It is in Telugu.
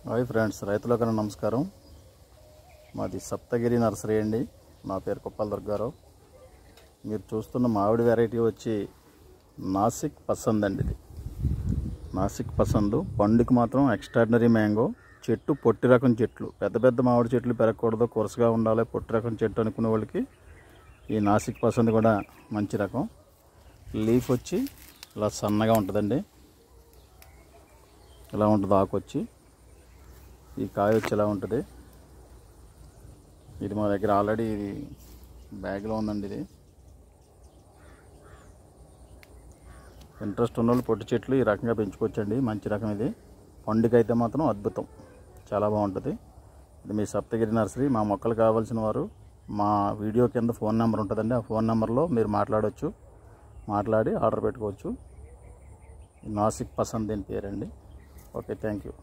హాయ్ ఫ్రెండ్స్, రైతులకు నమస్కారం. మాది సప్తగిరి నర్సరీ అండి. నా పేరు కొప్పల దుర్గారావు. మీరు చూస్తున్న మామిడి వెరైటీ వచ్చి నాసిక్ పసంద్ అండి. ఇది నాసిక్ పసందు. పండుకి మాత్రం ఎక్స్ట్రాడినరీ మ్యాంగో. చెట్టు పొట్టి రకం చెట్లు, పెద్ద పెద్ద మామిడి చెట్లు పెరగకూడదు, కొరసగా ఉండాలి, పొట్టి రకం చెట్టు అనుకునే వాళ్ళకి ఈ నాసిక్ పసంద్ కూడా మంచి రకం. లీఫ్ వచ్చి ఇలా సన్నగా ఉంటుందండి. ఇలా ఉంటుంది ఆకు వచ్చి. ఈ కాయ వచ్చి ఎలా ఉంటుంది. ఇది మా దగ్గర ఆల్రెడీ ఇది బ్యాగ్లో ఉందండి. ఇది ఇంట్రెస్ట్ ఉన్న వాళ్ళు పొట్టి చెట్లు ఈ రకంగా పెంచుకోవచ్చండి. మంచి రకం ఇది. పండుగైతే మాత్రం అద్భుతం, చాలా బాగుంటుంది. ఇది మీ సప్తగిరి నర్సరీ. మా మొక్కలు కావాల్సిన వారు మా వీడియో కింద ఫోన్ నెంబర్ ఉంటుందండి. ఆ ఫోన్ నెంబర్లో మీరు మాట్లాడవచ్చు, మాట్లాడి ఆర్డర్ పెట్టుకోవచ్చు. నాసిక్ పసంద్ దీని పేరండి. Okay, thank you.